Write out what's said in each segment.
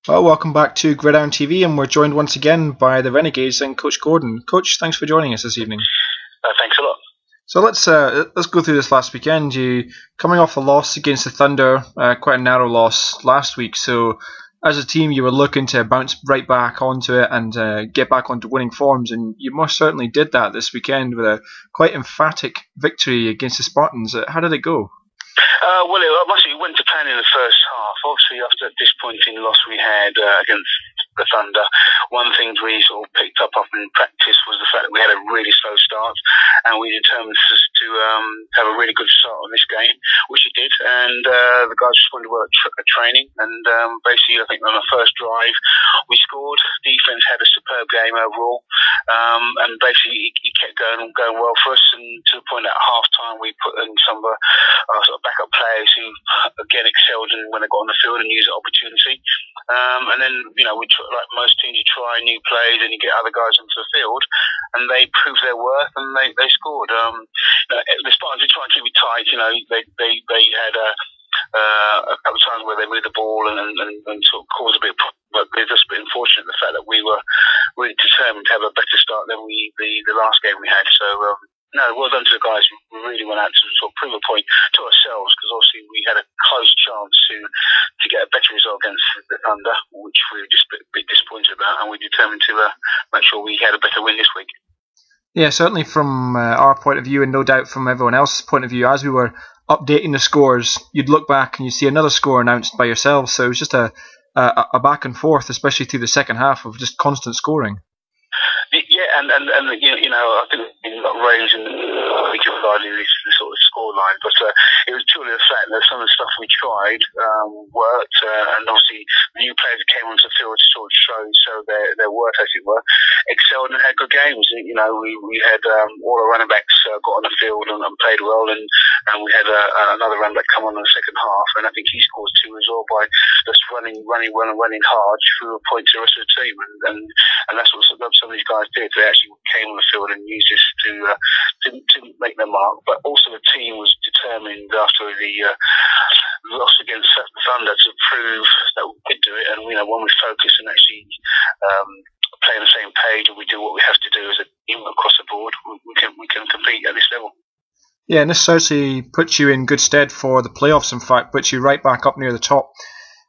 Well, welcome back to Gridiron TV, and we're joined once again by the Renegades and Coach Gordon. Coach, thanks for joining us this evening. Thanks a lot. So let's go through this last weekend. You coming off a loss against the Thunder, quite a narrow loss last week. So as a team, you were looking to bounce right back onto it and get back onto winning forms, and you most certainly did that this weekend with a quite emphatic victory against the Spartans. How did it go? Well, it went to plan in the first half. Obviously, after that disappointing loss we had against the Thunder, one thing we sort of picked up in practice was the fact that we had a really slow start, and we determined to have a really good start on this game, which it did. And the guys responded well at training. And basically, I think on the first drive, we scored. Defense had a superb game overall, and basically it kept going well for us. And to the point at half time, we put in some of our sort of backup players who again excelled when they got on the field and used the opportunity. And then, like most teams, you try new plays and you get other guys into the field, and they proved their worth and they scored. The Spartans were trying to keep it tight. They had a couple of times where they moved the ball and sort of caused a bit of problem. But it's just a bit unfortunate the fact that we were really determined to have a better start than the last game we had. So no, well done to the guys who really went out to sort of prove a point to ourselves, because obviously we had a close chance to get a better result against the Thunder, which we were just a bit disappointed about, and we're determined to make sure we had a better win this week. Yeah, certainly from our point of view, and no doubt from everyone else's point of view, as we were updating the scores, you'd look back and you see another score announced by yourselves. So it was just a back and forth, especially through the second half, of just constant scoring. Yeah, and I think in a lot of range and regarding this sort of score line, but it was purely the fact that some of the stuff we tried worked, and obviously the new players that came onto the field sort of showed their worth, as it were, excelled and had good games. We had all our running backs got on the field and played well, and we had another running back come on in the second half, and I think he scored two as well by just running well and running hard through a point to the rest of the team, and that's what some of these guys did. They actually came on the field and used this to make their mark. But also the team was determined after the loss against the Thunder to prove that we could do it. And when we focus and actually play on the same page, and we do what we have to do as a team across the board, we can compete at this level. Yeah, and this certainly puts you in good stead for the playoffs. In fact, puts you right back up near the top.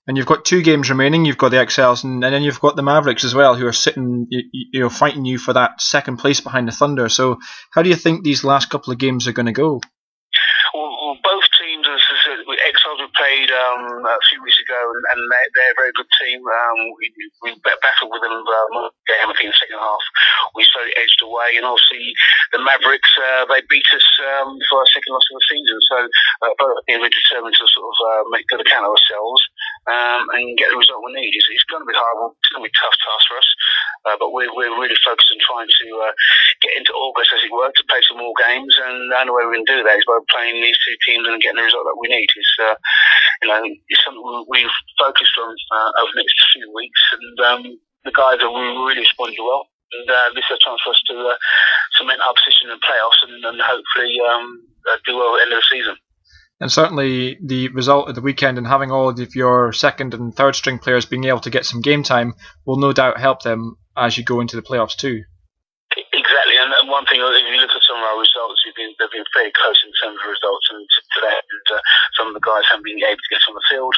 And you've got two games remaining. You've got the XLs, and then you've got the Mavericks as well, who are sitting, fighting you for that second place behind the Thunder. So, how do you think these last couple of games are going to go? Well, both teams, as I said, XLs we played a few weeks ago, and they're a very good team. We battled with them game, I think, in the second half. We slowly edged away, and obviously the Mavericks, they beat us for our second loss of the season. So both teams are determined to sort of make good account of ourselves and get the result we need. It's going to be hard. It's going to be a tough task for us, but we're really focused on trying to get into August, as it were, to play some more games. And the only way we can do that is by playing these two teams and getting the result that we need. It's something we've focused on over the next few weeks, and the guys are really responding well. And this is a chance for us to cement our position in playoffs and hopefully do well at the end of the season. And certainly the result of the weekend and having all of your second and third string players being able to get some game time will no doubt help them as you go into the playoffs too. Exactly, and one thing, if you look at some of our results, they've been very close in terms of results, and today some of the guys haven't been able to get on the field.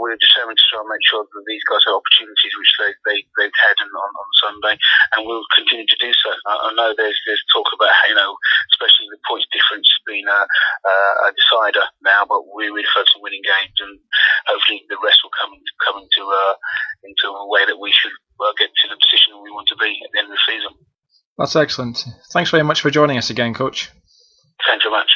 We're determined to try and make sure that these guys have opportunities which they've had on Sunday, and we'll continue to do so. I know there's talk about especially the points difference being a decider now, but we're really focused on winning games, and hopefully the rest will come into a way that we should get to the position we want to be at the end of the season. That's excellent. Thanks very much for joining us again, Coach. Thanks very much.